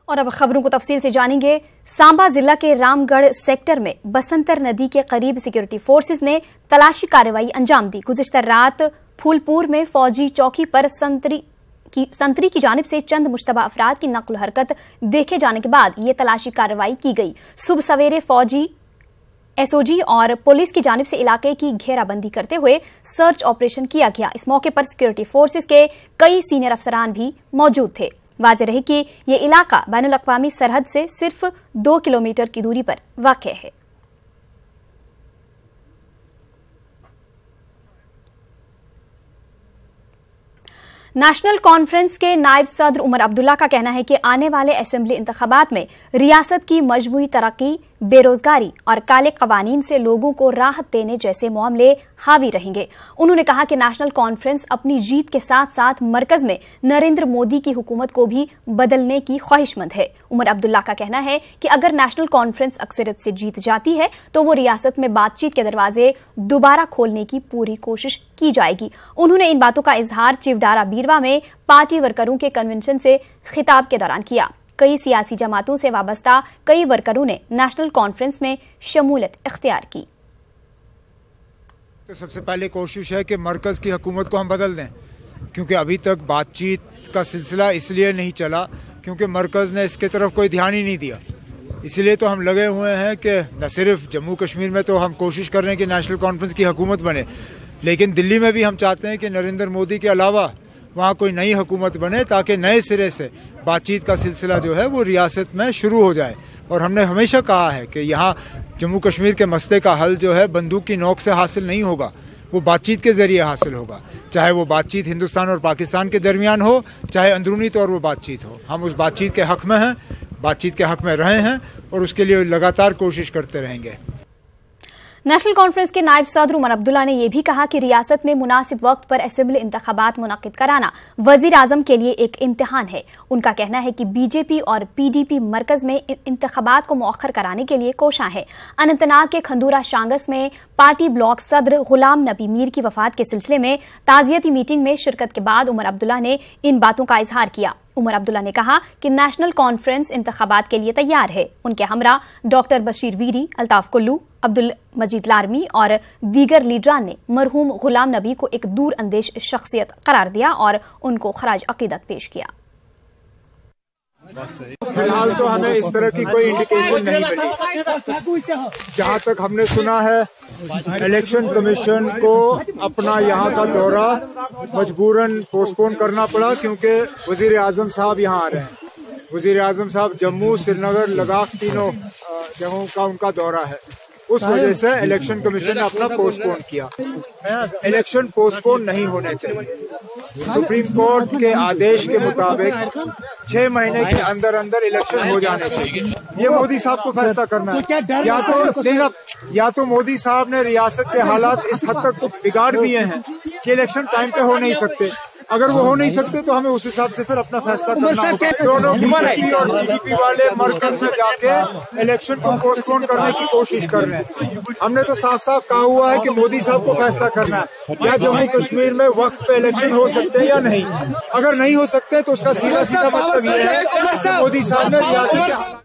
और अब खबरों को तफसील से जानेंगे। सांबा जिला के रामगढ़ सेक्टर में बसंतर नदी के करीब सिक्योरिटी फोर्सेस ने तलाशी कार्रवाई अंजाम दी। गुज़िश्ता रात फूलपुर में फौजी चौकी पर संतरी की जानिब से चंद मुश्तबा अफराद की नक्ल हरकत देखे जाने के बाद ये तलाशी कार्रवाई की गई। सुबह सवेरे फौजी एसओजी और पुलिस की जानिब से इलाके की घेराबंदी करते हुए सर्च ऑपरेशन किया गया। इस मौके पर सिक्योरिटी फोर्सेस के कई सीनियर अफसरान भी मौजूद थे। वाज़ेह रहे कि ये इलाका बैनुल अक़वामी सरहद से सिर्फ 2 किलोमीटर की दूरी पर वाक़ है। नेशनल कॉन्फ्रेंस के नायब सदर उमर अब्दुल्ला का कहना है कि आने वाले असेंबली इंतखाबात में रियासत की मजमूई तरक्की, बेरोजगारी और काले कवानीन से लोगों को राहत देने जैसे मामले हावी रहेंगे। उन्होंने कहा कि नेशनल कॉन्फ्रेंस अपनी जीत के साथ साथ मरकज में नरेंद्र मोदी की हुकूमत को भी बदलने की ख्वाहिशमंद है। उमर अब्दुल्ला का कहना है कि अगर नेशनल कॉन्फ्रेंस अक्सरियत से जीत जाती है तो वो रियासत में बातचीत के दरवाजे दोबारा खोलने की पूरी कोशिश की जाएगी। उन्होंने इन बातों का इजहार चिवडारा बीरवा में पार्टी वर्करों के कन्वेंशन से खिताब के दौरान किया। कई सियासी जमातों से वाबस्ता कई वर्करों ने नेशनल कॉन्फ्रेंस में शमूलियत इख्तियार की। तो सबसे पहले कोशिश है कि मरकज की हुकूमत को हम बदल दें, क्योंकि अभी तक बातचीत का सिलसिला इसलिए नहीं चला क्योंकि मरकज ने इसके तरफ कोई ध्यान ही नहीं दिया। इसलिए तो हम लगे हुए हैं कि न सिर्फ जम्मू कश्मीर में तो हम कोशिश कर रहे हैं कि नेशनल कॉन्फ्रेंस की हुकूमत बने, लेकिन दिल्ली में भी हम चाहते हैं कि नरेंद्र मोदी के अलावा वहाँ कोई नई हुकूमत बने ताकि नए सिरे से बातचीत का सिलसिला जो है वो रियासत में शुरू हो जाए। और हमने हमेशा कहा है कि यहाँ जम्मू कश्मीर के मसले का हल जो है बंदूक की नोक से हासिल नहीं होगा, वो बातचीत के ज़रिए हासिल होगा। चाहे वो बातचीत हिंदुस्तान और पाकिस्तान के दरमियान हो, चाहे अंदरूनी तौर वो बातचीत हो। हम उस बातचीत के हक़ में हैं, बातचीत के हक़ में रहे हैं और उसके लिए लगातार कोशिश करते रहेंगे। नेशनल कॉन्फ्रेंस के नायब सदर उमर अब्दुल्ला ने यह भी कहा कि रियासत में मुनासिब वक्त पर असेंबली इंतखाबात मुनक्किद कराना वजीर आजम के लिए एक इम्तिहान है। उनका कहना है कि बीजेपी और पीडीपी मरकज में इंतखाबात को मौखर कराने के लिए कोशां है। अनंतनाग के खंदूरा शांगस में पार्टी ब्लॉक सदर गुलाम नबी मीर की वफात के सिलसिले में ताजियती मीटिंग में शिरकत के बाद उमर अब्दुल्ला ने इन बातों का इजहार किया। उमर अब्दुल्ला ने कहा कि नेशनल कॉन्फ्रेंस इंतखाबात के लिए तैयार है। उनके हमरा डॉक्टर बशीर वीरी, अल्ताफ कुल्लू, अब्दुल मजीद लारमी और दीगर लीडरान ने मरहूम गुलाम नबी को एक दूर अंदेश शख्सियत करार दिया और उनको खराज अकीदत पेश किया। फिलहाल तो हमें इस तरह की कोई इंडिकेशन नहीं मिली। जहाँ तक हमने सुना है, इलेक्शन कमीशन को अपना यहाँ का दौरा मजबूरन पोस्टपोन करना पड़ा क्योंकि वजीर आजम साहब यहाँ आ रहे हैं। वजीर आजम साहब जम्मू, श्रीनगर, लद्दाख तीनों जगहों का उनका दौरा है। उस वजह से इलेक्शन कमीशन ने अपना पोस्टपोन किया। इलेक्शन पोस्टपोन नहीं होने चाहिए। सुप्रीम कोर्ट के आदेश के मुताबिक 6 महीने के अंदर अंदर इलेक्शन हो जाने चाहिए। ये मोदी साहब को फैसला करना है। या तो मोदी साहब ने रियासत के हालात इस हद तक बिगाड़ दिए हैं कि इलेक्शन टाइम पे हो नहीं सकते। अगर वो हो नहीं सकते तो हमें उस हिसाब से फिर अपना फैसला करना होगा। दोनों बीजेपी और पीडीपी वाले मरकज में जाके इलेक्शन को पोस्टपोन करने की कोशिश कर रहे हैं। हमने तो साफ साफ कहा हुआ है कि मोदी साहब को फैसला करना है क्या जम्मू कश्मीर में वक्त पे इलेक्शन हो सकते हैं या नहीं। अगर नहीं हो सकते तो उसका सीधा सीधा मतलब ये है कि मोदी साहब ने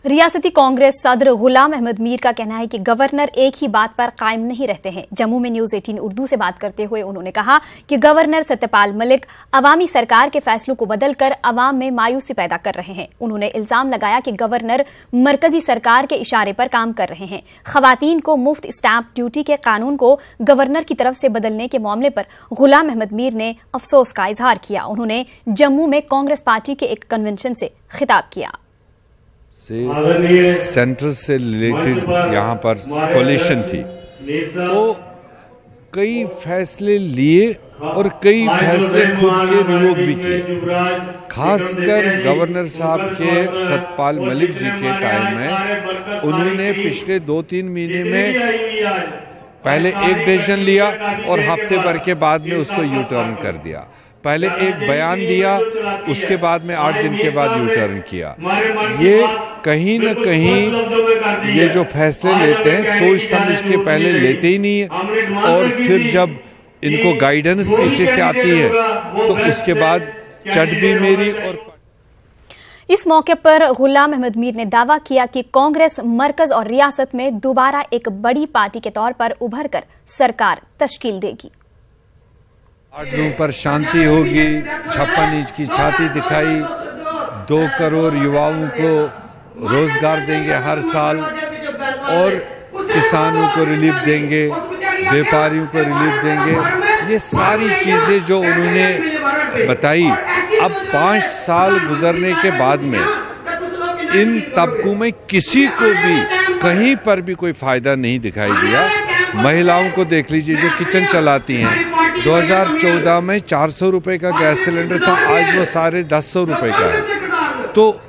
रियासती कांग्रेस सदर गुलाम अहमद मीर का कहना है कि गवर्नर एक ही बात पर कायम नहीं रहते हैं। जम्मू में न्यूज 18 उर्दू से बात करते हुए उन्होंने कहा कि गवर्नर सत्यपाल मलिक अवामी सरकार के फैसलों को बदलकर अवाम में मायूसी पैदा कर रहे हैं। उन्होंने इल्जाम लगाया कि गवर्नर मरकजी सरकार के इशारे पर काम कर रहे हैं। खवातीन को मुफ्त स्टैंप ड्यूटी के कानून को गवर्नर की तरफ से बदलने के मामले पर गुलाम अहमद मीर ने अफसोस का इजहार किया। उन्होंने जम्मू में कांग्रेस पार्टी के एक कन्वेंशन से खिताब किया। सेंटर से रिलेटेड यहाँ पर कोलिशन थी, तो कई फैसले लिए और कई फैसले खुद के रिवोक भी किए। खासकर गवर्नर साहब के सत्यपाल मलिक जी के टाइम में उन्होंने पिछले 2-3 महीने में पहले एक डिसीजन लिया और हफ्ते भर के बाद में उसको यू टर्न कर दिया। पहले एक बयान दिया, उसके बाद में 8 दिन के बाद यू टर्न किया। ये कहीं न कहीं ये जो फैसले लेते हैं सोच समझ के पहले लेते ही नहीं है, और फिर जब इनको गाइडेंस पीछे से आती है तो उसके बाद चट भी मेरी। और इस मौके पर गुलाम अहमद मीर ने दावा किया कि कांग्रेस मरकज और रियासत में दोबारा एक बड़ी पार्टी के तौर पर उभर कर सरकार तश्कील देगी। बॉर्डरों पर शांति होगी, 56 इंच की छाती दिखाई, 2 करोड़ युवाओं को रोजगार देंगे हर साल और किसानों को रिलीफ देंगे, व्यापारियों को रिलीफ देंगे। ये सारी चीजें जो उन्होंने बताई, अब 5 साल गुजरने के बाद में इन तबकों में किसी को भी कहीं पर भी कोई फायदा नहीं दिखाई दिया। महिलाओं को देख लीजिए जो किचन चलाती हैं, 2014 में 400 रुपए का गैस सिलेंडर था, आज वो 150 रुपए का है। तो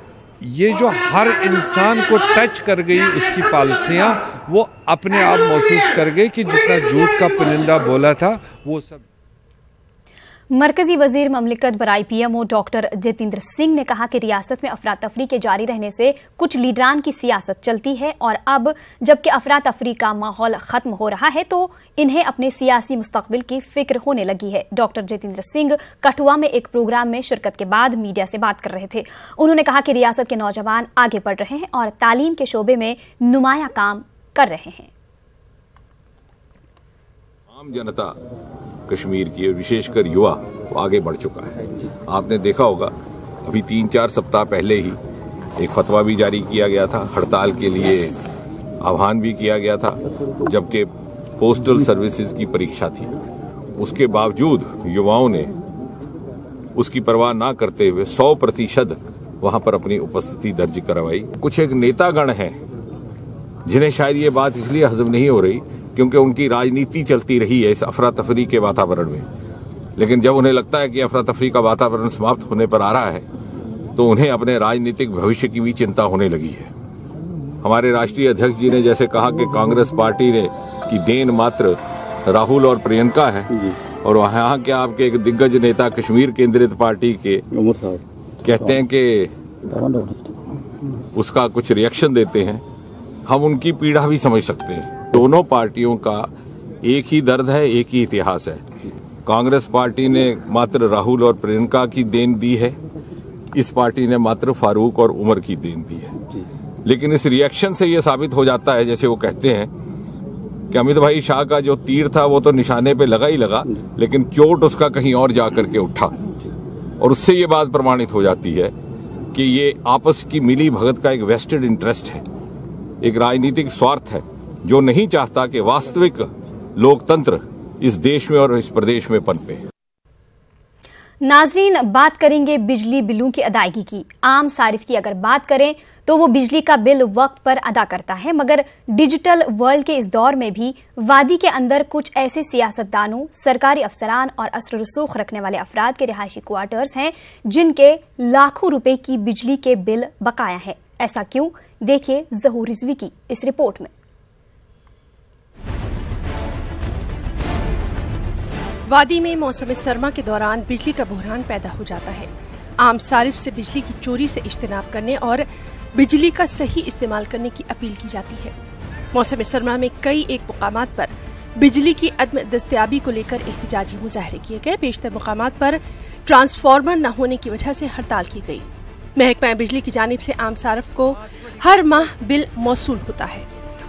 ये जो हर इंसान को टच कर गई उसकी पॉलिसियां, वो अपने आप महसूस कर गई कि जितना झूठ का परिंदा बोला था वो सब। मरकजी वजीर ममलिकत बराई पीएमओ डॉक्टर जितेंद्र सिंह ने कहा कि रियासत में अफरा तफरी के जारी रहने से कुछ लीडरान की सियासत चलती है और अब जबकि अफरा तफरी का माहौल खत्म हो रहा है तो इन्हें अपने सियासी मुस्तकबिल की फिक्र होने लगी है। डॉक्टर जितेंद्र सिंह कठुआ में एक प्रोग्राम में शिरकत के बाद मीडिया से बात कर रहे थे। उन्होंने कहा कि रियासत के नौजवान आगे बढ़ रहे हैं और तालीम के शोबे में नुमाया काम कर रहे हैं। आम जनता कश्मीर की और विशेषकर युवा वो आगे बढ़ चुका है। आपने देखा होगा अभी 3-4 सप्ताह पहले ही एक फतवा भी जारी किया गया था, हड़ताल के लिए आह्वान भी किया गया था, जबकि पोस्टल सर्विसेज की परीक्षा थी। उसके बावजूद युवाओं ने उसकी परवाह ना करते हुए 100% वहां पर अपनी उपस्थिति दर्ज करवाई। कुछ एक नेतागण हैं जिन्हें शायद ये बात इसलिए हजम नहीं हो रही क्योंकि उनकी राजनीति चलती रही है इस अफरा तफरी के वातावरण में, लेकिन जब उन्हें लगता है कि अफरा तफरी का वातावरण समाप्त होने पर आ रहा है तो उन्हें अपने राजनीतिक भविष्य की भी चिंता होने लगी है। हमारे राष्ट्रीय अध्यक्ष जी ने जैसे कहा कि कांग्रेस पार्टी ने की देन मात्र राहुल और प्रियंका है, और वहां के आपके एक दिग्गज नेता कश्मीर केंद्रित पार्टी के कहते हैं कि उसका कुछ रिएक्शन देते हैं। हम उनकी पीड़ा भी समझ सकते हैं। दोनों पार्टियों का एक ही दर्द है, एक ही इतिहास है। कांग्रेस पार्टी ने मात्र राहुल और प्रियंका की देन दी है, इस पार्टी ने मात्र फारूक और उमर की देन दी है। लेकिन इस रिएक्शन से ये साबित हो जाता है, जैसे वो कहते हैं कि अमित भाई शाह का जो तीर था वो तो निशाने पे लगा ही लगा, लेकिन चोट उसका कहीं और जा करके उठा, और उससे ये बात प्रमाणित हो जाती है कि ये आपस की मिली भगत का एक वेस्टेड इंटरेस्ट है, एक राजनीतिक स्वार्थ है जो नहीं चाहता कि वास्तविक लोकतंत्र इस देश में और इस प्रदेश में पनपे। नाजरीन, बात करेंगे बिजली बिलों की अदायगी की। आम सारिफ की अगर बात करें तो वो बिजली का बिल वक्त पर अदा करता है, मगर डिजिटल वर्ल्ड के इस दौर में भी वादी के अंदर कुछ ऐसे सियासतदानों, सरकारी अफसरान और असर रसूख रखने वाले अफराद के रिहायशी क्वार्टर्स हैं जिनके लाखों रुपए की बिजली के बिल बकाया है। ऐसा क्यों? देखिए ज़हूर रिजवी की इस रिपोर्ट में। वादी में मौसम सरमा के दौरान बिजली का बहरान पैदा हो जाता है। आम सारिफ से बिजली की चोरी से इज्तनाब करने और बिजली का सही इस्तेमाल करने की अपील की जाती है। मौसम सरमा में कई एक मुकामात पर बिजली की अदम दस्तयाबी को लेकर एहतजाजी मुजाहरे किए गए। बेशतर मुकामात पर ट्रांसफार्मर न होने की वजह से हड़ताल की गई। महकमा बिजली की जानिब से आम सारिफ को हर माह बिल मौसूल होता है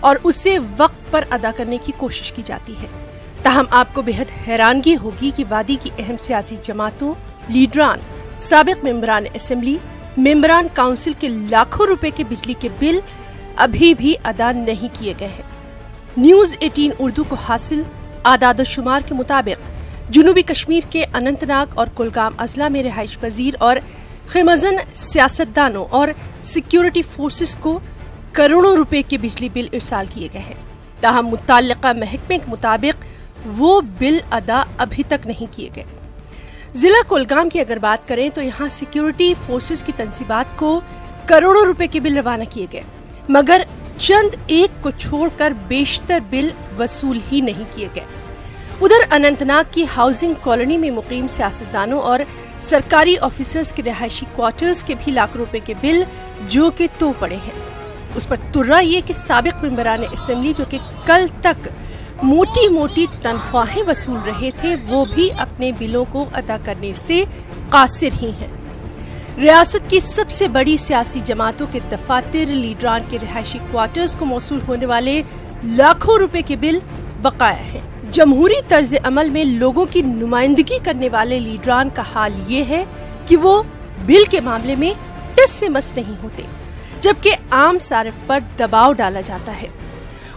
और उसे वक्त पर अदा करने की कोशिश की जाती है। ताहम आपको बेहद हैरानगी होगी कि वादी की अहम सियासी जमातों, लीडरान, साबिक मेंबरान असेंबली, मेंबरान काउंसिल के लाखों रुपए के बिजली के बिल अभी भी अदा नहीं किए गए हैं। न्यूज 18 उर्दू को हासिल आदाद शुमार के मुताबिक जुनूबी कश्मीर के अनंतनाग और कुलगाम अजला में रिहाइश पजीर और खिमजन सियासतदानों और सिक्योरिटी फोर्सेस को करोड़ों रुपए के बिजली बिल इरसाल किए गए हैं। ताहम मुताल्लिका महकमे के मुताबिक वो बिल अदा अभी तक नहीं किए गए। जिला कुलगाम की अगर बात करें तो यहाँ सिक्योरिटी फोर्सेस की तंसीबात को करोड़ों रुपए के बिल रवाना किए गए, मगर चंद एक को छोड़कर बेशतर बिल वसूल ही नहीं किए गए। उधर अनंतनाग की हाउसिंग कॉलोनी में मुकीम सियासतदानों और सरकारी ऑफिसर्स के रिहायशी क्वार्टर्स के भी लाखों रुपए के बिल जो के तो पड़े हैं। उस पर तुर्रा ये कि साबिक मेंबरान असेंबली जो कि कल तक मोटी मोटी तनख्वाहें वसूल रहे थे, वो भी अपने बिलों को अदा करने से कासिर ही हैं। रियासत की सबसे बड़ी सियासी जमातों के दफातर, लीडरान के रिहायशी क्वार्टर्स को मौसूल होने वाले लाखों रुपए के बिल बकाया हैं। जमहूरी तर्ज अमल में लोगों की नुमाइंदगी करने वाले लीडरान का हाल ये है कि वो बिल के मामले में टस से मस नहीं होते, जबकि आम सारिफ पर दबाव डाला जाता है।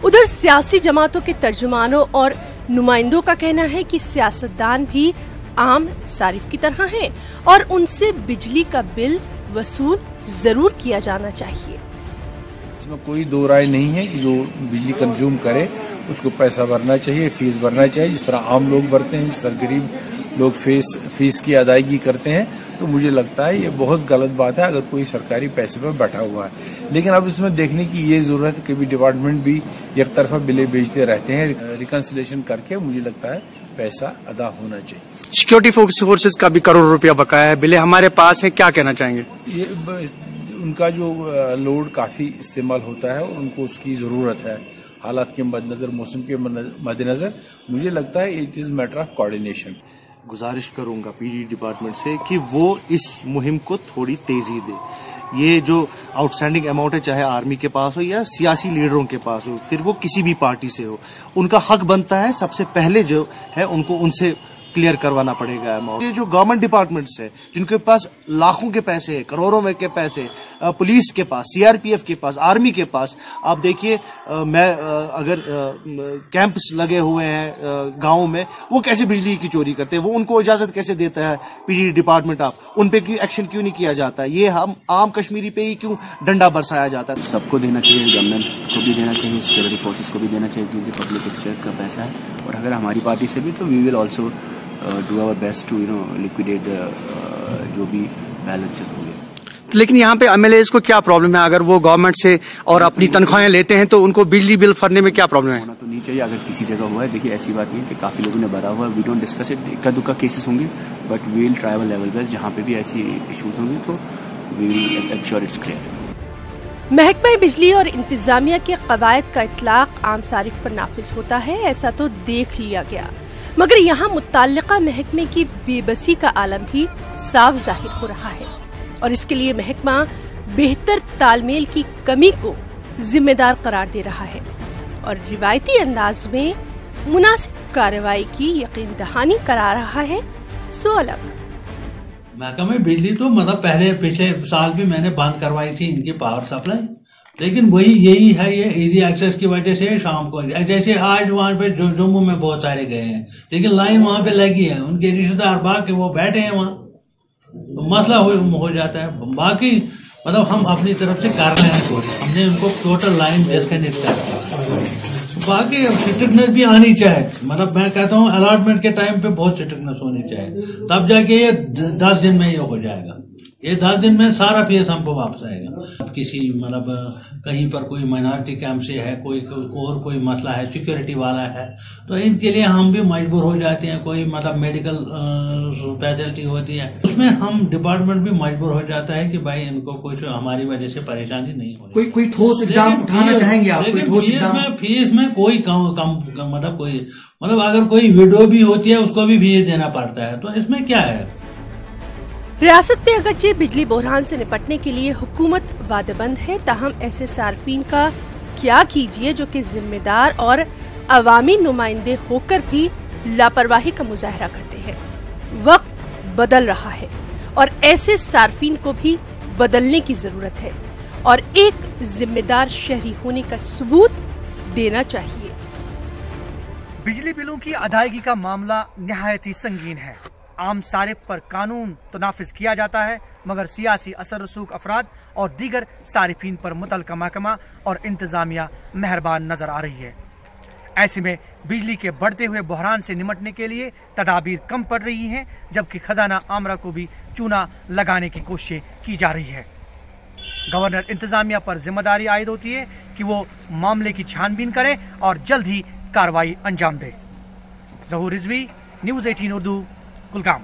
उधर सियासी जमातों के तर्जुमानों और नुमाइंदों का कहना है कि सियासतदान भी आम सारिफ की तरह हैं और उनसे बिजली का बिल वसूल जरूर किया जाना चाहिए। इसमें कोई दो राय नहीं है कि जो बिजली कंज्यूम करे उसको पैसा भरना चाहिए, फीस भरना चाहिए, जिस तरह आम लोग भरते हैं, जिस तरह गरीब लोग फीस की अदायगी करते हैं। तो मुझे लगता है ये बहुत गलत बात है अगर कोई सरकारी पैसे पर बैठा हुआ है। लेकिन अब इसमें देखने की ये जरूरत है कि भी डिपार्टमेंट भी एक तरफा बिलें बेचते रहते हैं। रिकंसिलेशन करके मुझे लगता है पैसा अदा होना चाहिए। सिक्योरिटी फोर्सेस का भी करोड़ रुपया बकाया है, बिलें हमारे पास है, क्या कहना चाहेंगे? ये उनका जो लोड काफी इस्तेमाल होता है और उनको उसकी जरूरत है हालात के मद्देनजर, मौसम के मद्देनजर। मुझे लगता है it is matter of coordination. गुजारिश करूंगा पीडी डिपार्टमेंट से कि वो इस मुहिम को थोड़ी तेजी दे। ये जो आउटस्टैंडिंग अमाउंट है, चाहे आर्मी के पास हो या सियासी लीडरों के पास हो, फिर वो किसी भी पार्टी से हो, उनका हक बनता है सबसे पहले जो है उनको उनसे क्लियर करवाना पड़ेगा अमाउंट। ये जो गवर्नमेंट डिपार्टमेंट्स है जिनके पास लाखों के पैसे, करोड़ों में के पैसे, पुलिस के पास, सीआरपीएफ के पास, आर्मी के पास, आप देखिए अगर कैंप्स लगे हुए हैं गाँव में, वो कैसे बिजली की चोरी करते हैं, वो उनको इजाजत कैसे देता है पीडी डिपार्टमेंट? आप उन पे क्यों एक्शन क्यों नहीं किया जाता? ये हम आम कश्मीरी पे ही क्यों डंडा बरसाया जाता है? सबको देना चाहिए, गवर्नमेंट को भी देना चाहिए, सिक्योरिटी फोर्सेस को भी देना चाहिए, क्योंकि पब्लिक एक्सचेंज का पैसा है। और अगर हमारी पार्टी से भी तो we will also do our best to liquidate जो भी बैलेंसेस होंगे। लेकिन यहाँ पे एमएलएज को क्या प्रॉब्लम है? अगर वो गवर्नमेंट से और अपनी तनख्वाहें लेते हैं तो उनको बिजली बिल भरने में क्या प्रॉब्लम है? होना तो नहीं चाहिए। अगर किसी जगह हुआ है, देखिए ऐसी बात नहीं कि काफी लोगों ने भरा हुआ है, वी डोंट डिस्कस इट, इक्का दुक्का केसेस होंगे, but we will tribal level पे जहाँ पे भी ऐसी इश्यूज होंगे तो we will ensure it's clear. महकमा बिजली और इंतजामिया के कवायद का इतलाक आम सारिफ पर नाफिज होता है, ऐसा तो देख लिया गया, मगर यहाँ मुत्तल्लिका महकमे की बेबसी का आलम भी साफ जाहिर हो रहा है और इसके लिए महकमा बेहतर तालमेल की कमी को जिम्मेदार करार दे रहा है और रिवायती अंदाज में मुनासिब कार्रवाई की यकीन दहानी करा रहा है। सो अलग महकमे बिजली तो मतलब पहले पिछले साल भी मैंने बंद करवाई थी इनकी पावर सप्लाई, लेकिन वही यही है, ये इजी एक्सेस की वजह से शाम को, जैसे आज वहाँ पे जम्मू में बहुत सारे गए हैं, लेकिन लाइन वहाँ पे लगी है, उनके रिश्तेदार बाकी वो बैठे हैं वहाँ, तो मसला हो जाता है। बाकी मतलब हम अपनी तरफ से कर रहे हैं कोशिश, हमने उनको टोटल लाइन डिस्कनेक्ट कर दिया। बाकी स्ट्रिक्टनेस भी आनी चाहिए, मतलब मैं कहता हूँ अलॉटमेंट के टाइम पे बहुत स्ट्रिक्टनेस होनी चाहिए, तब जाके ये 10 दिन में ये हो जाएगा। ये 10 दिन में सारा फीस हमको वापस आएगा। अब किसी मतलब कहीं पर कोई माइनॉरिटी कैंप से है, कोई मसला है, सिक्योरिटी वाला है, तो इनके लिए हम भी मजबूर हो जाते हैं। कोई मतलब मेडिकल फैसिलिटी होती है, उसमें हम डिपार्टमेंट भी मजबूर हो जाता है कि भाई इनको कुछ हमारी वजह से परेशानी नहीं हो। कोई ठोस इक़दाम उठाना चाहेंगे आप? फीस में कोई कम मतलब अगर कोई विडो भी होती है उसको भी फीस देना पड़ता है, तो इसमें क्या है? रियासत में अगरचे बिजली बहरान से निपटने के लिए हुकूमत वादेबंद है, ताहम ऐसे सार्फिन का क्या कीजिए जो कि जिम्मेदार और अवामी नुमाइंदे होकर भी लापरवाही का मुजाहरा करते हैं। वक्त बदल रहा है और ऐसे सार्फिन को भी बदलने की जरूरत है और एक जिम्मेदार शहरी होने का सबूत देना चाहिए। बिजली बिलों की अदायगी का मामला निहायत ही संगीन है। आम सारिफ पर कानून तो नाफिज किया जाता है, मगर सियासी असर रसूख अफराद और दीगर सारिफीन पर मुतलका महकमा और इंतजामिया मेहरबान नजर आ रही है। ऐसे में बिजली के बढ़ते हुए बहरान से निमटने के लिए तदाबीर कम पड़ रही हैं, जबकि खजाना आमरा को भी चूना लगाने की कोशिश की जा रही है। गवर्नर इंतजामिया पर जिम्मेदारी आयद होती है कि वो मामले की छानबीन करे और जल्द ही कार्रवाई अंजाम दे। ज़हूर रिजवी, न्यूज़ 18 उर्दू, कुलगाम।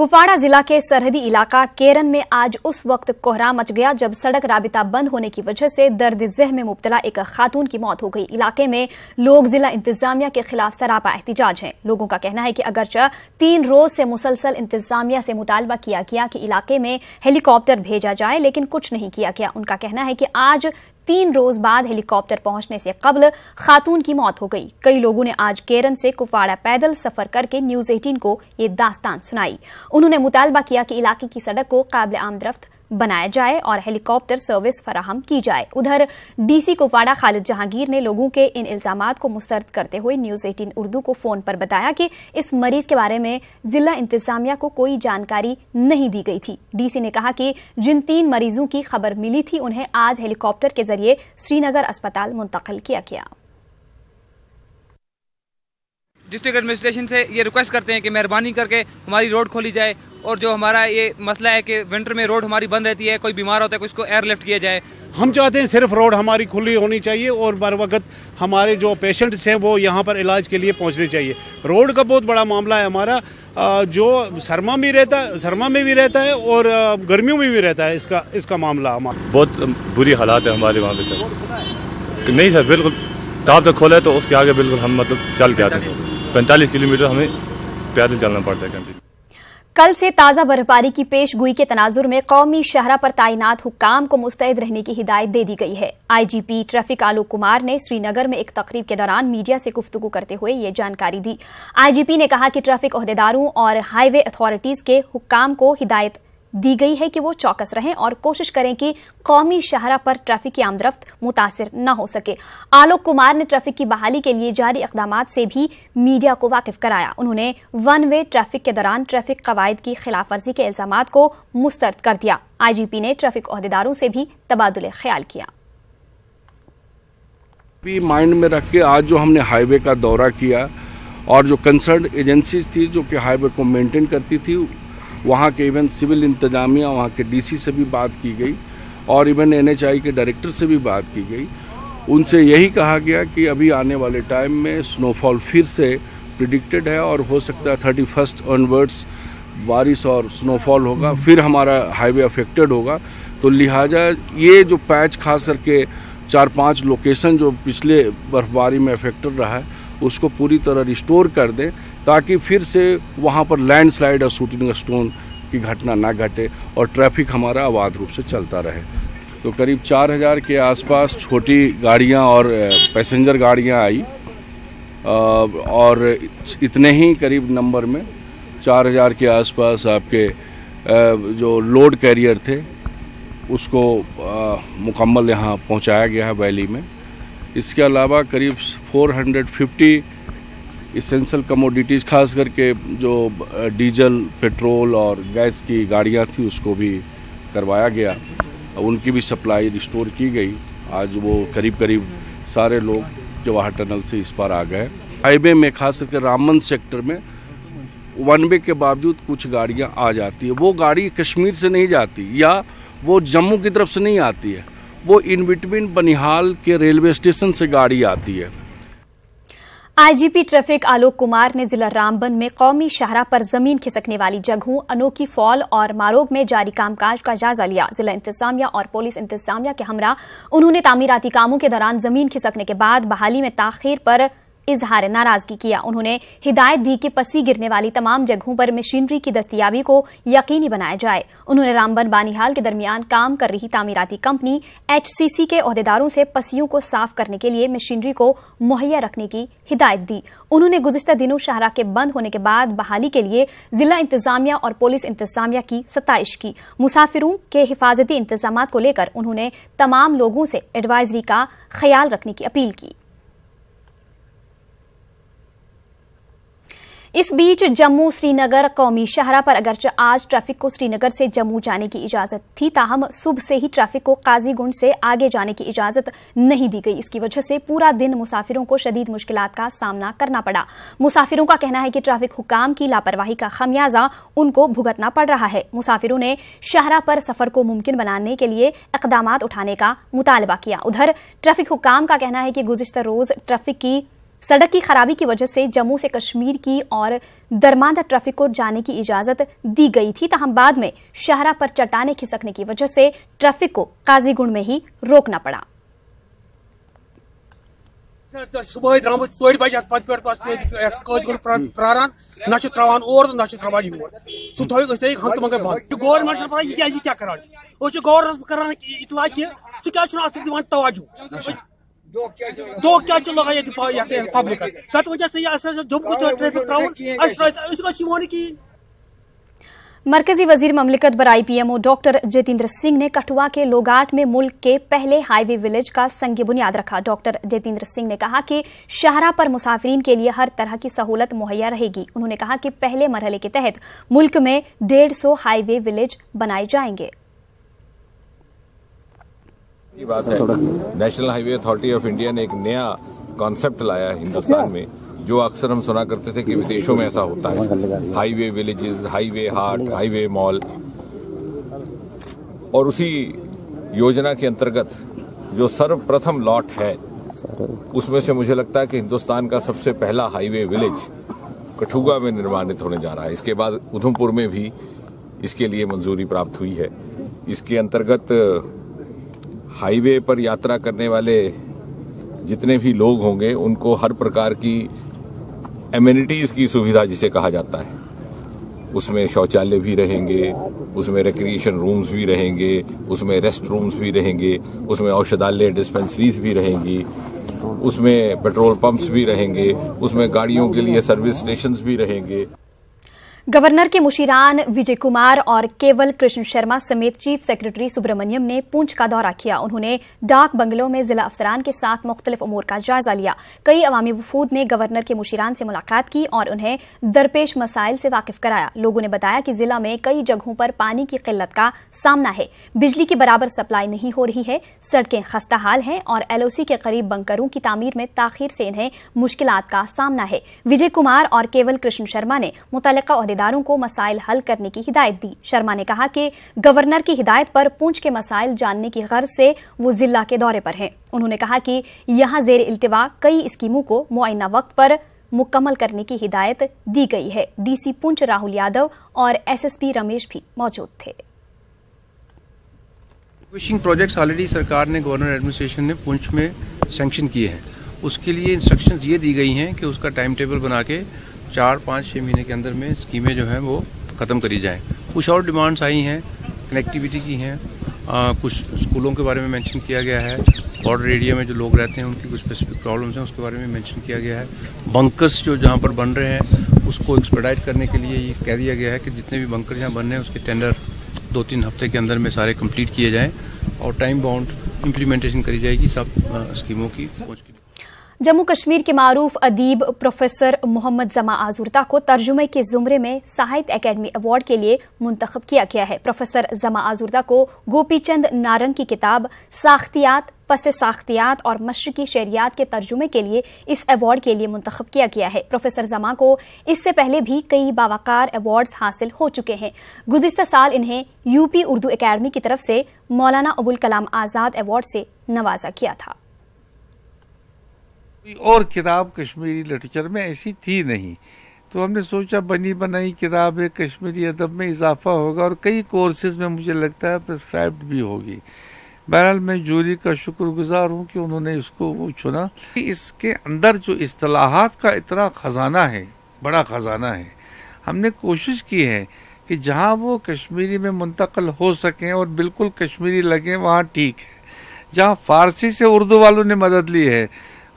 कुपवाड़ा जिला के सरहदी इलाका केरन में आज उस वक्त कोहराम मच गया जब सड़क राबिता बंद होने की वजह से दर्द ज़ह में मुब्तला एक खातून की मौत हो गई। इलाके में लोग जिला इंतजामिया के खिलाफ सरापा एहतिजाज हैं। लोगों का कहना है कि अगरचे 3 रोज से मुसलसल इंतजामिया से मुतालबा किया गया कि इलाके में हेलीकॉप्टर भेजा जाए, लेकिन कुछ नहीं किया गया। उनका कहना है कि आज 3 रोज बाद हेलीकॉप्टर पहुंचने से कबल खातून की मौत हो गई। कई लोगों ने आज केरन से कुपवाड़ा पैदल सफर करके न्यूज 18 को ये दास्तान सुनाई। उन्होंने मुतालबा किया कि इलाके की सड़क को काबिल आमदरफ्त बनाया जाए और हेलीकॉप्टर सर्विस फराहम की जाए। उधर डीसी कुपवाड़ा खालिद जहांगीर ने लोगों के इन इल्जामात को मुस्तरद करते हुए न्यूज 18 उर्दू को फोन पर बताया कि इस मरीज के बारे में जिला इंतजामिया को कोई जानकारी नहीं दी गई थी। डीसी ने कहा कि जिन 3 मरीजों की खबर मिली थी उन्हें आज हेलीकॉप्टर के जरिए श्रीनगर अस्पताल मुंतकिल किया गया। डिस्ट्रिक्ट एडमिनिस्ट्रेशन से ये रिक्वेस्ट करते हैं कि मेहरबानी करके हमारी रोड खोली जाए और जो हमारा ये मसला है कि विंटर में रोड हमारी बंद रहती है, कोई बीमार होता है, उसको एयरलिफ्ट किया जाए। हम चाहते हैं सिर्फ रोड हमारी खुली होनी चाहिए और बर वक्त हमारे जो पेशेंट्स हैं वो यहाँ पर इलाज के लिए पहुँचने चाहिए। रोड का बहुत बड़ा मामला है हमारा, जो सरमा में भी रहता है और गर्मियों में भी रहता है। इसका मामला हमारा बहुत बुरी हालात है हमारे वहाँ पे सर। नहीं सर, बिल्कुल टॉप तक खोला है तो उसके आगे बिल्कुल हम चल के आते हैं। 45 किलोमीटर हमें पैदल चलना पड़ता है कंटिन्यू। कल से ताज़ा बर्फबारी की पेशगोई के तनाजुर में कौमी शहरा पर तैनात हुक्काम को मुस्तैद रहने की हिदायत दे दी गई है। आईजीपी ट्रैफिक आलोक कुमार ने श्रीनगर में एक तकरीब के दौरान मीडिया से गुफ्तगू करते हुए ये जानकारी दी। आईजीपी ने कहा कि ट्रैफिक ओहदेदारों और हाईवे अथॉरिटीज के हुक्काम को हिदायत दी गई है कि वो चौकस रहें और कोशिश करें कि कौमी शहरा पर ट्रैफिक की आमदरफ्त मुतासिर न हो सके। आलोक कुमार ने ट्रैफिक की बहाली के लिए जारी इक़दामात से भी मीडिया को वाकिफ कराया। उन्होंने 1 वे ट्रैफिक के दौरान ट्रैफिक कवायद की खिलाफ वर्जी के इल्जामात को मुस्तरद कर दिया। आईजीपी ने ट्रैफिक ओहदेदारों से भी तबादुले ख्याल किया। माइंड में रख के आज जो हमने हाईवे का दौरा किया और जो कंसर्न एजेंसीज थी जो कि हाईवे को मेंटेन करती थी, वहाँ के इवन सिविल इंतजामिया, वहाँ के डीसी से भी बात की गई और इवन एनएचआई के डायरेक्टर से भी बात की गई। उनसे यही कहा गया कि अभी आने वाले टाइम में स्नोफॉल फिर से प्रिडिक्टेड है और हो सकता है 31 ऑनवर्ड्स बारिश और स्नोफॉल होगा, फिर हमारा हाईवे अफेक्टेड होगा। तो लिहाजा ये जो पैच खास करके 4-5 लोकेशन जो पिछले बर्फबारी में अफेक्टेड रहा है उसको पूरी तरह रिस्टोर कर दें ताकि फिर से वहाँ पर लैंडस्लाइड और शूटिंग स्टोन की घटना ना घटे और ट्रैफिक हमारा अबाध रूप से चलता रहे। तो करीब 4000 के आसपास छोटी गाड़ियाँ और पैसेंजर गाड़ियाँ आई और इतने ही करीब नंबर में 4000 के आसपास आपके जो लोड कैरियर थे उसको मुकम्मल यहाँ पहुँचाया गया है वैली में। इसके अलावा करीब 450 इसेंशियल कमोडिटीज़ खास करके जो डीजल, पेट्रोल और गैस की गाड़ियाँ थी उसको भी करवाया गया, उनकी भी सप्लाई रिस्टोर की गई। आज वो करीब सारे लोग जवाहर टनल से इस पार आ गए। हाईवे में खास करके रामबन सेक्टर में 1 वे के बावजूद कुछ गाड़ियाँ आ जाती है। वो गाड़ी कश्मीर से नहीं जाती या वो जम्मू की तरफ से नहीं आती है, वो इन बिटवीन बनिहाल के रेलवे स्टेशन से गाड़ी आती है। आईजीपी ट्रैफिक आलोक कुमार ने जिला रामबन में कौमी शहरा पर जमीन खिसकने वाली जगहों अनोखी फॉल और मारोग में जारी कामकाज का जायजा लिया। जिला इंतजामिया और पुलिस इंतजामिया के हमरा उन्होंने तामीराती कामों के दौरान जमीन खिसकने के बाद बहाली में ताखीर पर इजहार नाराजगी किया। उन्होंने हिदायत दी कि पसी गिरने वाली तमाम जगहों पर मशीनरी की दस्तयाबी को यकीनी बनाया जाए। उन्होंने रामबन बानिहाल के दरमियान काम कर रही तामीराती कंपनी HCC के ओहदेदारों से पसियों को साफ करने के लिए मशीनरी को मुहैया रखने की हिदायत दी। उन्होंने गुज़िश्ता दिनों शाहरा के बंद होने के बाद बहाली के लिए जिला इंतजामिया और पुलिस इंतजामिया की सताइश की। मुसाफिरों के हिफाजती इंतजामात को लेकर उन्होंने तमाम लोगों से एडवाइजरी का ख्याल रखने की अपील की। इस बीच जम्मू श्रीनगर कौमी शहरा पर अगरचे आज ट्रैफिक को श्रीनगर से जम्मू जाने की इजाजत थी, ताहम सुबह से ही ट्रैफिक को काजीगुंड से आगे जाने की इजाजत नहीं दी गई। इसकी वजह से पूरा दिन मुसाफिरों को शदीद मुश्किलात का सामना करना पड़ा। मुसाफिरों का कहना है कि ट्रैफिक हुक्काम की लापरवाही का खमियाजा उनको भुगतना पड़ रहा है। मुसाफिरों ने शहरा पर सफर को मुमकिन बनाने के लिए इक़दामात उठाने का मुतालबा किया। उधर ट्रैफिक हुक्काम का कहना है कि गुज़िश्ता रोज ट्रैफिक की सड़क की खराबी की वजह से जम्मू से कश्मीर की और दरमांदा ट्रैफिक को जाने की इजाजत दी गई थी, ताहम बाद में शाहरा पर चट्टानें खिसकने की वजह से ट्रैफिक को काजीगुंड में ही रोकना पड़ा। सुबह द्रमुत 4 बजे प्रारान ना त्रावान और ना त्रावान योर सह थोक हंग मंग बंद गवर्नमेंट पता यह क्या कर गवर्नमेंट कर इतला कि सह दिवान तवज्जो दो क्या लगा ये पब्लिक तथ वजह से जम्मू ट्रैफिक त्रावन कि मरकजी वजीर ममलिकत बराई पीएमओ डॉक्टर जितेंद्र सिंह ने कठुआ के लोगाट में मुल्क के पहले हाईवे विलेज का संग बुनियाद रखा। डॉक्टर जितेंद्र सिंह ने कहा कि शाहरा पर मुसाफिरीन के लिए हर तरह की सहूलत मुहैया रहेगी। उन्होंने कहा कि पहले मरहले के तहत मुल्क में 150 हाईवे विलेज बनाए जाएंगे। ये बात है, national highway authority of India ने एक नया कॉन्सेप्ट लाया हिंदुस्तान में, जो अक्सर हम सुना करते थे कि विदेशों में ऐसा होता है, हाईवे विलेजेस, हाईवे हाट, हाईवे मॉल। और उसी योजना के अंतर्गत जो सर्वप्रथम लॉट है उसमें से मुझे लगता है कि हिंदुस्तान का सबसे पहला हाईवे विलेज कठुआ में निर्माणित होने जा रहा है। इसके बाद उधमपुर में भी इसके लिए मंजूरी प्राप्त हुई है। इसके अंतर्गत हाईवे पर यात्रा करने वाले जितने भी लोग होंगे उनको हर प्रकार की एमिनिटीज की सुविधा जिसे कहा जाता है, उसमें शौचालय भी रहेंगे, उसमें रिक्रिएशन रूम्स भी रहेंगे, उसमें रेस्ट रूम्स भी रहेंगे, उसमें औषधालय डिस्पेंसरीज भी रहेंगी, उसमें पेट्रोल पंप्स भी रहेंगे, उसमें गाड़ियों के लिए सर्विस स्टेशंस भी रहेंगे। गवर्नर के मुशीरान विजय कुमार और केवल कृष्ण शर्मा समेत चीफ सेक्रेटरी सुब्रमण्यम ने पूंछ का दौरा किया। उन्होंने डाक बंगलों में जिला अफसरान के साथ मुख्तलिफ उमूर का जायजा लिया। कई अवामी वफूद ने गवर्नर के मुशीरान से मुलाकात की और उन्हें दरपेश मसाइल से वाकिफ कराया। लोगों ने बताया कि जिला में कई जगहों पर पानी की किल्लत का सामना है, बिजली की बराबर सप्लाई नहीं हो रही है, सड़कें खस्ता हाल हैं और एलओसी के करीब बंकरों की तामीर में ताखीर से इन्हें मुश्किलात का सामना है। विजय कुमार और केवल कृष्ण शर्मा ने मुतल्लिका अहदेदारों को मसाइल हल करने की हिदायत दी। शर्मा ने कहा कि गवर्नर की हिदायत पर पूंछ के मसाइल जानने की गर्ज से वो जिला के दौरे पर हैं। उन्होंने कहा कि यहां जेर इल्तिवा कई स्कीमों को मुअय्यना वक्त पर मुकम्मल करने की हिदायत दी गई है। डीसी पूंछ राहुल यादव और एसएसपी रमेश भी मौजूद थे। विशिंग प्रोजेक्ट्स ऑलरेडी सरकार ने, गवर्नर एडमिनिस्ट्रेशन ने पूंछ में सैंक्शन किए हैं। उसके लिए इंस्ट्रक्शंस ये दी गई हैं कि उसका टाइम टेबल बना के 4-5-6 महीने के अंदर में स्कीमें जो हैं वो ख़त्म करी जाएं। कुछ और डिमांड्स आई हैं, कनेक्टिविटी की हैं, कुछ स्कूलों के बारे में मेंशन किया गया है, बॉर्डर एरिया में जो लोग रहते हैं उनकी कुछ स्पेसिफिक प्रॉब्लम्स हैं उसके बारे में मेंशन किया गया है। बंकर्स जो जहाँ पर बन रहे हैं उसको एक्सपेडाइट करने के लिए ये कह दिया गया है कि जितने भी बंकर यहाँ बन रहे हैं उसके टेंडर 2-3 हफ्ते के अंदर में सारे कंप्लीट किए जाएँ और टाइम बाउंड इम्प्लीमेंटेशन करी जाएगी सब स्कीमों की पहुँच की। जम्मू कश्मीर के मारूफ अदीब प्रोफेसर मोहम्मद जमा आजुर्दा को तर्जुमे के जुमरे में साहित्य अकेडमी अवार्ड के लिए मुंतखब किया गया है। प्रोफेसर जमा आजुर्दा को गोपीचंद नारंग की किताब साख्तियात, पसे साख्तियात और मशरकी शरियात के तर्जुमे के लिए इस अवार्ड के लिए मुंतखब किया गया है। प्रोफेसर जमा को इससे पहले भी कई बावकार अवार्ड्स हासिल हो चुके हैं। गुज़िश्ता साल इन्हें यूपी उर्दू अकेडमी की तरफ से मौलाना अबुल कलाम आजाद अवार्ड से नवाजा किया था। और किताब कश्मीरी लिटरेचर में ऐसी थी नहीं, तो हमने सोचा बनी बनाई किताब है, कश्मीरी अदब में इजाफा होगा और कई कोर्सेज में मुझे लगता है प्रिस्क्राइब्ड भी होगी। बहरहाल मैं जूरी का शुक्रगुजार हूँ कि उन्होंने इसको वो चुना। इसके अंदर जो इस्तिलाहात का इतना खजाना है, बड़ा खजाना है, हमने कोशिश की है कि जहाँ वो कश्मीरी में मुंतकल हो सकें और बिल्कुल कश्मीरी लगें वहाँ ठीक है। जहाँ फारसी से उर्दू वालों ने मदद ली है,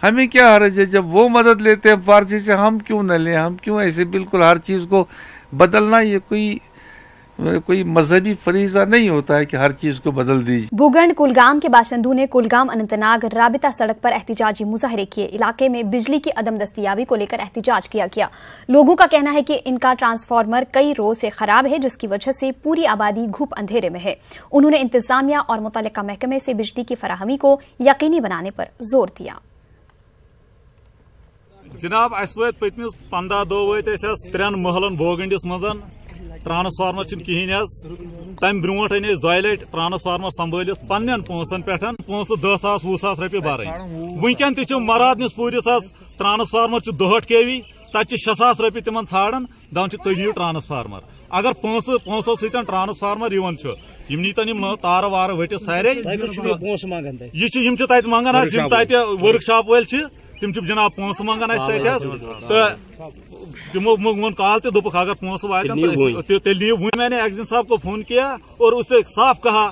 हमें क्या हर्ज है, जब वो मदद लेते हैं फारसी से हम क्यों न लें, हम क्यों ऐसे बिल्कुल हर चीज़ को बदलना, ये कोई मजहबी फरीजा नहीं होता है कि हर चीज़ को बदल दीजिए। बुगंड कुलगाम के बाशिंदों ने कुलगाम अनंतनाग राबिता सड़क पर एहतिजाजी मुजाहरे किए। इलाके में बिजली की अदम दस्तियाबी को लेकर एहतिजाज किया गया। लोगों का कहना है कि इनका ट्रांसफार्मर कई रोज से खराब है, जिसकी वजह से पूरी आबादी घुप अंधेरे में है। उन्होंने इंतजामिया और मुतल्लिका महकमे से बिजली की फराहमी को यकीनी बनाने पर जोर दिया। जनाब अस वत पतमिस 15 दो वत 3 महलन बोगंडिस मजन ट्रांसफार्मर कहें तम ब्रोट अन 2 लट ट्रांसफार्मर संभालित पन्न पोसन पे पोस 10,000-20,000 रुपये बरन वनकन मरादनिस पूरिस ट्रांसफार्मर 62 kV तत 6,000 रुपये तिमन ाड़न दपान तुम नीव ट्रांसफार्मर अगर पोसों सतन ट्रांसफार्मर यम नीतन तार वार वटित सारे तत मंगान तत वर्कशॉप वाल तम जनाब पोस मंगान तो तमो वोन कॉल तो दोपक अगर पोस वातन तेल नीव वो मैंने एक्जिन साहब को फोन किया और उससे साफ कहा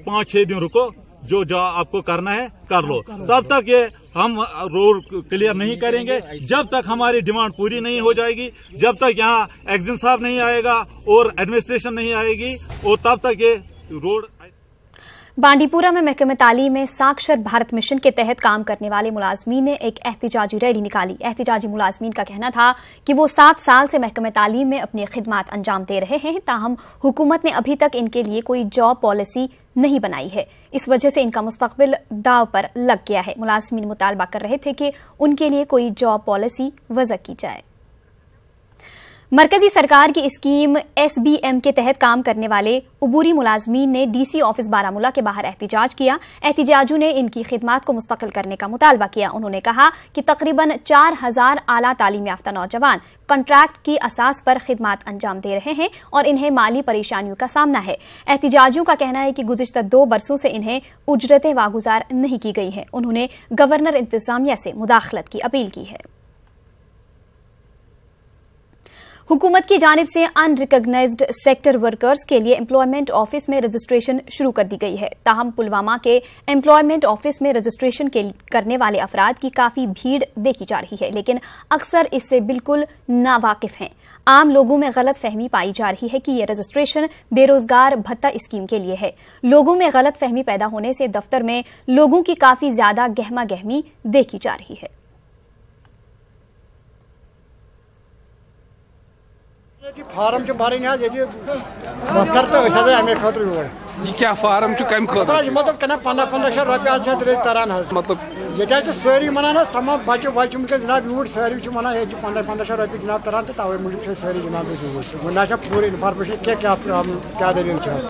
5-6 दिन रुको जो आपको करना है कर लो। तब तक ये हम रोड क्लियर नहीं करेंगे जब तक हमारी डिमांड पूरी नहीं हो जाएगी, जब तक यहाँ एक्जिन साहब नहीं आएगा और एडमिनिस्ट्रेशन नहीं आएगी और तब तक ये रोड। बांडीपुरा में महकमे तालीम में साक्षर भारत मिशन के तहत काम करने वाले मुलाजमीन ने एक एहतिजाजी रैली निकाली। एहतिजाजी मुलाजमीन का कहना था कि वो 7 साल से महकमे तालीम में अपनी खिदमात अंजाम दे रहे हैं, ताहम हुकूमत ने अभी तक इनके लिए कोई जॉब पॉलिसी नहीं बनाई है। इस वजह से इनका मुस्तकबिल दाव पर लग गया है। मुलाजमीन मुतालबा कर रहे थे कि उनके लिए कोई जॉब पॉलिसी वज़ा की जाए। मरकजी सरकार की स्कीम SBM के तहत काम करने वाले उबूरी मुलाजमीन ने DC ऑफिस बारामूला के बाहर एहतिजाज किया। एहतिजाजों ने इनकी खिदमात को मुस्तकिल करने का मुतालबा किया। उन्होंने कहा कि तकरीबन 4,000 आला तालीम याफ्ता नौजवान कॉन्ट्रैक्ट की असास पर खिदमात अंजाम दे रहे हैं और इन्हें माली परेशानियों का सामना है। एहतिजाजियों का कहना है कि गुज़िश्ता 2 बरसों से इन्हें उजरतें वागुजार नहीं की गई हैं। उन्होंने गवर्नर इंतजामिया से मुदाखलत की अपील की है। हुकूमत की जानिब से अनरिकग्नाइज्ड सेक्टर वर्कर्स के लिए एम्प्लॉयमेंट ऑफिस में रजिस्ट्रेशन शुरू कर दी गई है। ताहम पुलवामा के एम्प्लॉयमेंट ऑफिस में रजिस्ट्रेशन करने वाले अफराद की काफी भीड़ देखी जा रही है, लेकिन अक्सर इससे बिल्कुल नावाकिफ हैं। आम लोगों में गलत फहमी पाई जा रही है कि यह रजिस्ट्रेशन बेरोजगार भत्ता स्कीम के लिए है। लोगों में गलत फहमी पैदा होने से दफ्तर में लोगों की काफी ज्यादा गहमा गहमी देखी जा रही है। फार्म भरन दफ्तर तो अमे खतर योर क्या फार्म कम मतलब कना 1500 रुपये तरान मतलब ये सारी मनान तमाम बच्चे वुनक जनाब यूर सारी मनान ये 1500 रुपये जनाब तरान तो तवे मूजूब सारी जनाब यूर ना पूरी इन्फॉर्मेशन क्या प्रॉब्लम क्या दलील।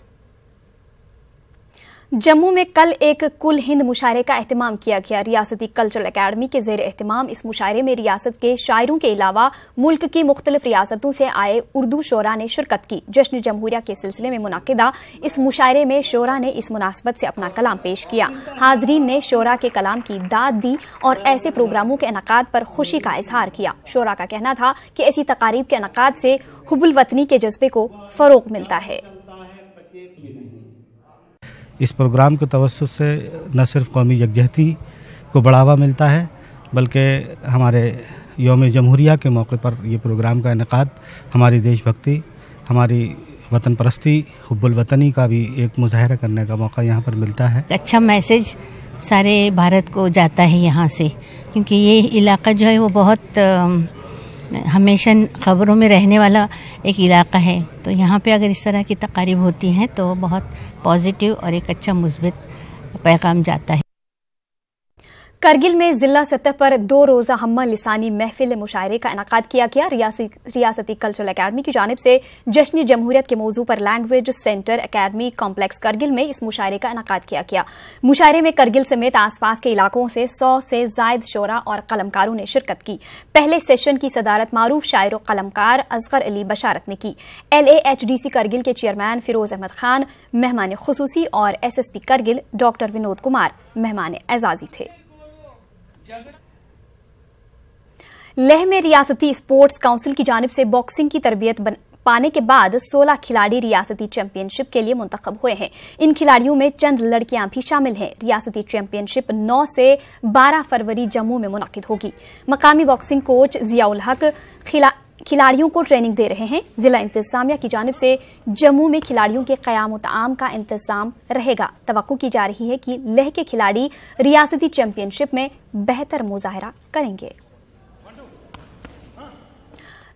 जम्मू में कल एक कुल हिंद मुशायरे का एहतमाम किया गया। रियासती कल्चरल अकेडमी के ज़ेर एहतमाम इस मुशायरे में रियासत के शायरों के अलावा मुल्क की मुख्तलिफ रियासतों से आए उर्दू शोरा ने शिरकत की। जश्न जमहूरिया के सिलसिले में मुनाकिदा इस मुशायरे में शोरा ने इस मुनासबत से अपना कलाम पेश किया। हाजरीन ने शोरा के कलाम की दाद दी और ऐसे प्रोग्रामों के इनकाद पर खुशी का इजहार किया। शोरा का कहना था कि ऐसी तकारीब के इनकाद से हुब्बुल वतनी के जज्बे को फरोग मिलता है। इस प्रोग्राम के तवस्सुत से न सिर्फ कौमी यकजहती को बढ़ावा मिलता है, बल्कि हमारे यौम जमहूरिया के मौके पर ये प्रोग्राम का इनेकाद हमारी देशभक्ति, हमारी वतन परस्ती, हुब्बुल वतनी का भी एक मुजाहरा करने का मौका यहाँ पर मिलता है। अच्छा मैसेज सारे भारत को जाता है यहाँ से, क्योंकि ये इलाका जो है वो बहुत हमेशा खबरों में रहने वाला एक इलाका है। तो यहाँ पे अगर इस तरह की तकारीब होती हैं तो बहुत पॉजिटिव और एक अच्छा मुस्बित पैगाम जाता है। करगिल में जिला सतह पर 2 रोज़ा हम्मा लिसानी महफिल मुशायरे का इनकाद किया गया। रियासती कल्चरल अकेडमी की जानिब से जश्न जमहूरियत के मौजू पर language centre academy complex Kargil में इस मुशायरे का इनकाद किया गया। मुशायरे में करगिल समेत आसपास के इलाकों से 100 से जायद शोरा और कलमकारों ने शिरकत की। पहले सेशन की सदारत मारूफ शायर और कलमकार असगर अली बशारत ने की। LAHDC करगिल के चेयरमैन फिरोज अहमद खान मेहमान खुसूसी और SSP करगिल डॉक्टर विनोद कुमार मेहमान एजाजी थे। लेह में रियासती स्पोर्ट्स काउंसिल की जानिब से बॉक्सिंग की तरबियत पाने के बाद 16 खिलाड़ी रियासती चैंपियनशिप के लिए मुंतखब हुए हैं। इन खिलाड़ियों में चंद लड़कियां भी शामिल हैं। रियासती चैंपियनशिप 9 से 12 फरवरी जम्मू में मुनक्किद होगी। मकामी बॉक्सिंग कोच जियाउल हक खिलाड़ियों को ट्रेनिंग दे रहे हैं। जिला इंतजामिया की जानिब से जम्मू में खिलाड़ियों के क़याम ताम का इंतजाम रहेगा। तवक्को की जा रही है कि लेह के खिलाड़ी रियासती चैंपियनशिप में बेहतर मुजाहरा करेंगे।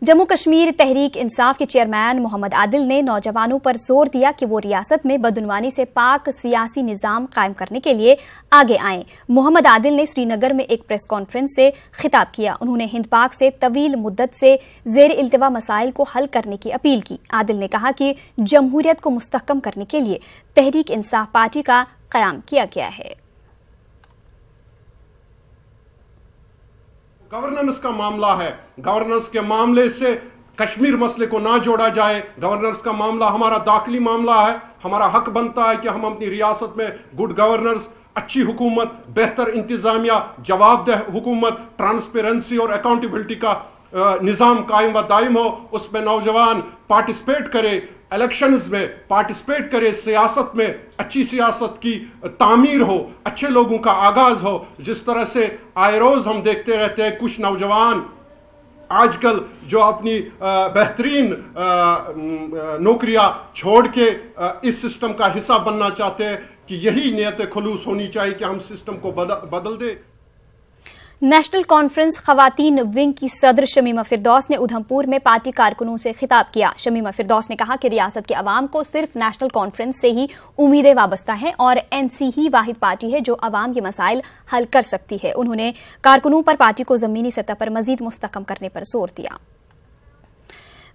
जम्मू कश्मीर तहरीक इंसाफ के चेयरमैन मोहम्मद आदिल ने नौजवानों पर जोर दिया कि वो रियासत में बदउनवानी से पाक सियासी निजाम कायम करने के लिए आगे आएं। मोहम्मद आदिल ने श्रीनगर में एक प्रेस कॉन्फ्रेंस से खिताब किया। उन्होंने हिंद पाक से तवील मुद्दत से जेर इल्तिवा मसाइल को हल करने की अपील की। आदिल ने कहा कि जमहूरियत को मुस्तहकम करने के लिए तहरीक इंसाफ पार्टी का कयाम किया गया है। गवर्नेंस का मामला है, गवर्नेंस के मामले से कश्मीर मसले को ना जोड़ा जाए। गवर्नेंस का मामला हमारा दाखिली मामला है। हमारा हक बनता है कि हम अपनी रियासत में गुड गवर्नेंस, अच्छी हुकूमत, बेहतर इंतजामिया, जवाबदेह हुकूमत, ट्रांसपेरेंसी और अकाउंटेबिलिटी का निज़ाम कायम व दायम हो। उसमें नौजवान पार्टिसिपेट करे, इलेक्शंस में पार्टिसिपेट करे, सियासत में अच्छी सियासत की तामीर हो, अच्छे लोगों का आगाज हो। जिस तरह से आए रोज हम देखते रहते हैं कुछ नौजवान आजकल जो अपनी बेहतरीन नौकरियां छोड़ के इस सिस्टम का हिस्सा बनना चाहते हैं, कि यही नियत खुलूस होनी चाहिए कि हम सिस्टम को बदल दे। नेशनल कॉन्फ्रेंस खवातीन विंग की सदर शमीमा फिरदौस ने उधमपुर में पार्टी कारकुनों से खिताब किया। शमीमा फिरदौस ने कहा कि रियासत के अवाम को सिर्फ नेशनल कॉन्फ्रेंस से ही उम्मीदें वाबस्ता हैं और एनसी ही वाहिद पार्टी है जो अवाम के मसाइल हल कर सकती है। उन्होंने कारकुनों पर पार्टी को जमीनी सतह पर मजीद मुस्तहकम करने पर जोर दिया।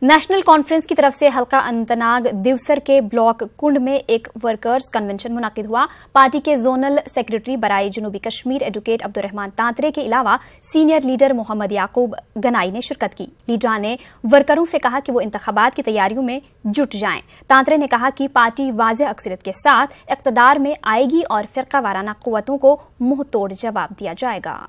नेशनल कॉन्फ्रेंस की तरफ से हल्का अनंतनाग दिवसर के ब्लॉक कुंड में एक वर्कर्स कन्वेंशन मुनाकिद हुआ। पार्टी के जोनल सेक्रेटरी बराए जनूबी कश्मीर एडवोकेट अब्दुर्रहमान तांतरे के अलावा सीनियर लीडर मोहम्मद याकूब गनाई ने शिरकत की। लीडर ने वर्करों से कहा कि वो इंतखाबात की तैयारियों में जुट जाएं। तांतरे ने कहा कि पार्टी वाज़ेह अक्सरियत के साथ इक़्तिदार में आएगी और फिरका वाराना कुव्वतों को मुंह तोड़ जवाब दिया जाएगा।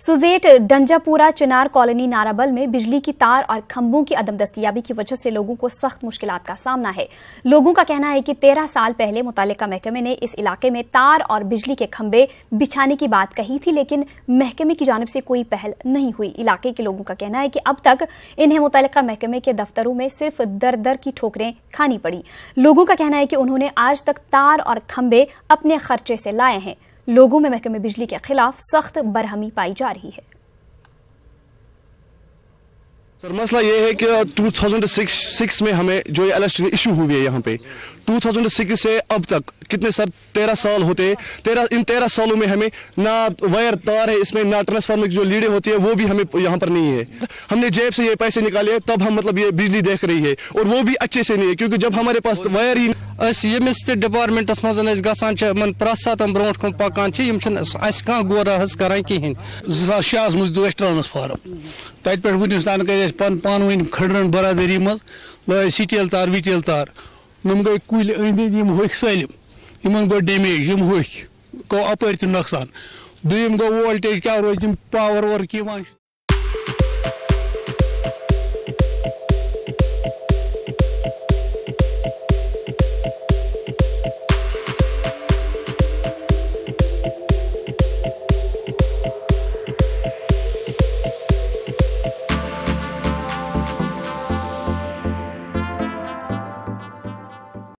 सुजेट डंजापुरा चिनार कॉलोनी नाराबल में बिजली की तार और खंभों की अदम दस्तयाबी की वजह से लोगों को सख्त मुश्किलात का सामना है। लोगों का कहना है कि 13 साल पहले मुतालिका महकमे ने इस इलाके में तार और बिजली के खंभे बिछाने की बात कही थी, लेकिन महकमे की जानिब से कोई पहल नहीं हुई। इलाके के लोगों का कहना है कि अब तक इन्हें मुतालिका महकमे के दफ्तरों में सिर्फ दर दर की ठोकरें खानी पड़ी। लोगों का कहना है कि उन्होंने आज तक तार और खंभे अपने खर्चे से लाए हैं। लोगों में महकमे बिजली के खिलाफ सख्त बरहमी पाई जा रही है। सर मसला ये है कि 2006 में हमें जो ये इलेक्ट्रिसिटी इशू हुई है यहाँ पे, 2006 से अब तक कितने सर 13 साल होते हैं। इन 13 सालों में हमें ना वायर तार है इसमें, ना ट्रांसफार्मर की जो लीडें होती है वो भी हमें यहाँ पर नहीं है। हमने जेब से ये पैसे निकाले तब हम मतलब ये बिजली देख रही है, और वो भी अच्छे से नहीं है क्योंकि जब हमारे पास वायर ही यमिस डिपार्टमेंटस मज गसान प्रेथ सात ब्रो कन पकान कह गौर करान कहें 2006 मज दो ट्रांसफार्म तत पे वनस तान कर पान वन खड़रन बरादरी मज ला सिटेल तार विटेल तार नम गई कुल अंद होक सलम इन गो डैमेज होक गो अपर नुकसान दुम गो वोल्टेज क्या रोज पावर वर्क